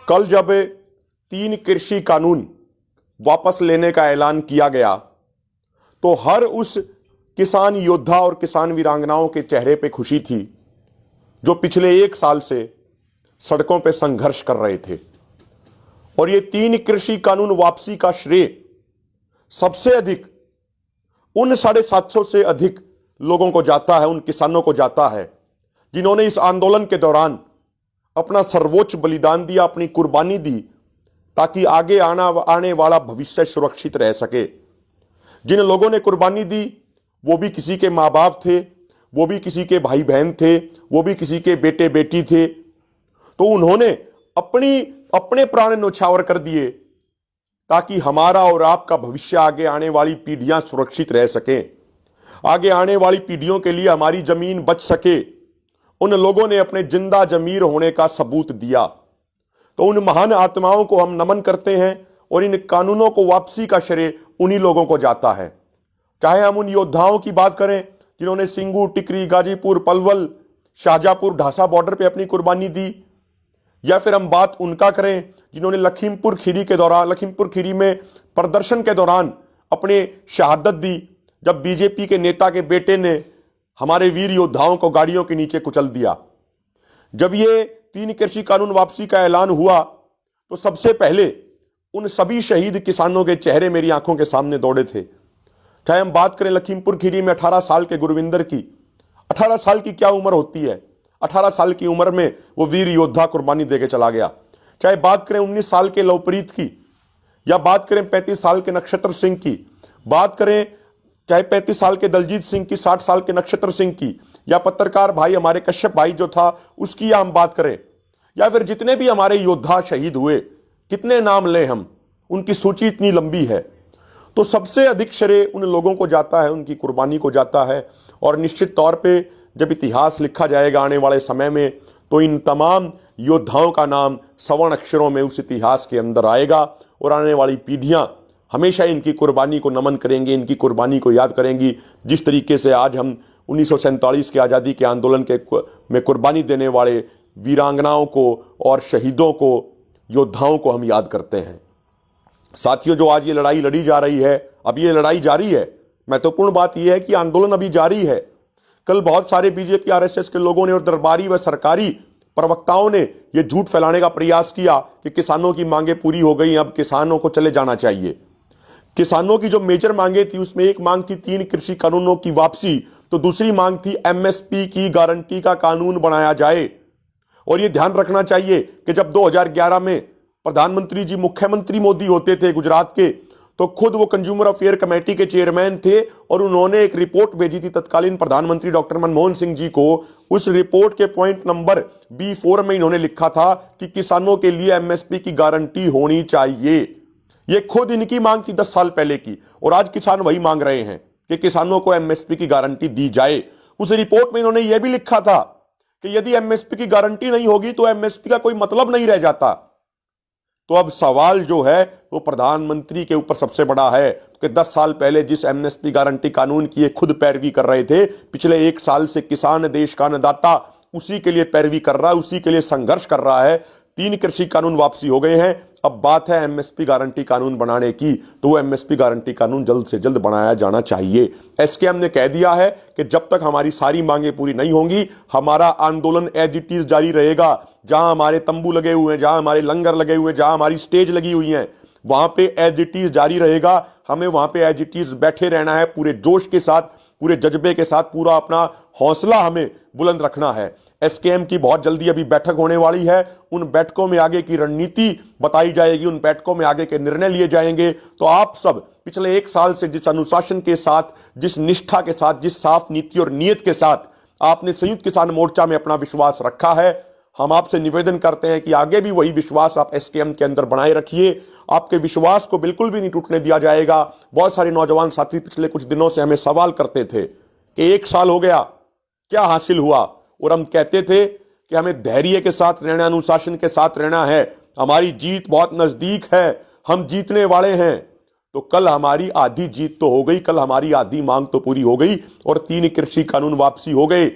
कल जब 3 कृषि कानून वापस लेने का ऐलान किया गया तो हर उस किसान योद्धा और किसान वीरांगनाओं के चेहरे पे खुशी थी जो पिछले 1 साल से सड़कों पे संघर्ष कर रहे थे। और ये 3 कृषि कानून वापसी का श्रेय सबसे अधिक उन 750 से अधिक लोगों को जाता है, उन किसानों को जाता है जिन्होंने इस आंदोलन के दौरान अपना सर्वोच्च बलिदान दिया, अपनी कुर्बानी दी ताकि आगे आने वाला भविष्य सुरक्षित रह सके। जिन लोगों ने कुर्बानी दी वो भी किसी के माँ बाप थे, वो भी किसी के भाई बहन थे, वो भी किसी के बेटे बेटी थे। तो उन्होंने अपने प्राण न्यौछावर कर दिए ताकि हमारा और आपका भविष्य, आगे आने वाली पीढ़ियां सुरक्षित रह सकें, आगे आने वाली पीढ़ियों के लिए हमारी जमीन बच सके। उन लोगों ने अपने जिंदा जमीर होने का सबूत दिया। तो उन महान आत्माओं को हम नमन करते हैं और इन कानूनों को वापसी का श्रेय उन्हीं लोगों को जाता है। चाहे हम उन योद्धाओं की बात करें जिन्होंने सिंगू, टिकरी, गाजीपुर, पलवल, शाहजहांपुर, ढासा बॉर्डर पे अपनी कुर्बानी दी, या फिर हम बात उनका करें जिन्होंने लखीमपुर खीरी में प्रदर्शन के दौरान अपने शहादत दी जब बीजेपी के नेता के बेटे ने हमारे वीर योद्धाओं को गाड़ियों के नीचे कुचल दिया। जब ये 3 कृषि कानून वापसी का ऐलान हुआ तो सबसे पहले उन सभी शहीद किसानों के चेहरे मेरी आंखों के सामने दौड़े थे। चाहे हम बात करें लखीमपुर खीरी में 18 साल के गुरविंदर की। 18 साल की क्या उम्र होती है? 18 साल की उम्र में वो वीर योद्धा कुर्बानी देके चला गया। चाहे बात करें 19 साल के लवप्रीत की, या बात करें 35 साल के नक्षत्र सिंह की, बात करें चाहे 35 साल के दलजीत सिंह की, 60 साल के नक्षत्र सिंह की, या पत्रकार भाई हमारे कश्यप भाई जो था उसकी हम बात करें, या फिर जितने भी हमारे योद्धा शहीद हुए, कितने नाम लें हम, उनकी सूची इतनी लंबी है। तो सबसे अधिक श्रेय उन लोगों को जाता है, उनकी कुर्बानी को जाता है। और निश्चित तौर पे जब इतिहास लिखा जाएगा आने वाले समय में तो इन तमाम योद्धाओं का नाम स्वर्ण अक्षरों में उस इतिहास के अंदर आएगा और आने वाली पीढ़ियां हमेशा इनकी कुर्बानी को नमन करेंगी, इनकी कुर्बानी को याद करेंगी। जिस तरीके से आज हम 1947 के आज़ादी के आंदोलन में कुर्बानी देने वाले वीरांगनाओं को और शहीदों को, योद्धाओं को हम याद करते हैं। साथियों, जो आज ये लड़ाई लड़ी जा रही है, अब ये लड़ाई जारी है। महत्वपूर्ण बात यह है कि आंदोलन अभी जारी है। कल बहुत सारे बीजेपी आरएसएस के लोगों ने और दरबारी व सरकारी प्रवक्ताओं ने यह झूठ फैलाने का प्रयास किया कि किसानों की मांगें पूरी हो गई, अब किसानों को चले जाना चाहिए। किसानों की जो मेजर मांगे थी उसमें एक मांग थी 3 कृषि कानूनों की वापसी, तो दूसरी मांग थी एमएसपी की गारंटी का कानून बनाया जाए। और यह ध्यान रखना चाहिए कि जब 2011 में प्रधानमंत्री जी, मुख्यमंत्री मोदी होते थे गुजरात के, तो खुद वो कंज्यूमर अफेयर कमेटी के चेयरमैन थे और उन्होंने एक रिपोर्ट भेजी थी तत्कालीन प्रधानमंत्री डॉक्टर मनमोहन सिंह जी को। उस रिपोर्ट के पॉइंट नंबर B4 में इन्होंने लिखा था कि किसानों के लिए एमएसपी की गारंटी होनी चाहिए। ये खुद इनकी मांग थी 10 साल पहले की, और आज किसान वही मांग रहे हैं कि किसानों को एमएसपी की गारंटी दी जाए। उस रिपोर्ट में इन्होंने यह भी लिखा था कि यदि एमएसपी की गारंटी नहीं होगी तो एमएसपी का कोई मतलब नहीं रह जाता। तो अब सवाल जो है वो प्रधानमंत्री के ऊपर सबसे बड़ा है कि 10 साल पहले जिस एमएसपी गारंटी कानून की ये खुद पैरवी कर रहे थे, पिछले 1 साल से किसान, देश का अन्नदाता, उसी के लिए पैरवी कर रहा है, उसी के लिए संघर्ष कर रहा है। 3 कृषि कानून वापसी हो गए हैं, अब बात है एमएसपी गारंटी कानून बनाने की। तो वो एमएसपी गारंटी कानून जल्द से जल्द बनाया जाना चाहिए। एसकेएम ने कह दिया है कि जब तक हमारी सारी मांगें पूरी नहीं होंगी, हमारा आंदोलन एज इट इज जारी रहेगा। जहां हमारे तंबू लगे हुए हैं, जहां हमारे लंगर लगे हुए हैं, जहां हमारी स्टेज लगी हुई है, वहां पे एज इट इज जारी रहेगा। हमें वहां पे एज इट इज बैठे रहना है, पूरे जोश के साथ, पूरे जज्बे के साथ, पूरा अपना हौसला हमें बुलंद रखना है। एसकेएम की बहुत जल्दी अभी बैठक होने वाली है। उन बैठकों में आगे की रणनीति बताई जाएगी, उन बैठकों में आगे के निर्णय लिए जाएंगे। तो आप सब पिछले 1 साल से जिस अनुशासन के साथ, जिस निष्ठा के साथ, जिस साफ नीति और नीयत के साथ आपने संयुक्त किसान मोर्चा में अपना विश्वास रखा है, हम आपसे निवेदन करते हैं कि आगे भी वही विश्वास आप एसकेएम के अंदर बनाए रखिए। आपके विश्वास को बिल्कुल भी नहीं टूटने दिया जाएगा। बहुत सारे नौजवान साथी पिछले कुछ दिनों से हमें सवाल करते थे कि 1 साल हो गया, क्या हासिल हुआ? और हम कहते थे कि हमें धैर्य के साथ रहना, अनुशासन के साथ रहना है, हमारी जीत बहुत नजदीक है, हम जीतने वाले हैं। तो कल हमारी आधी जीत तो हो गई, कल हमारी आधी मांग तो पूरी हो गई और 3 कृषि कानून वापसी हो गए।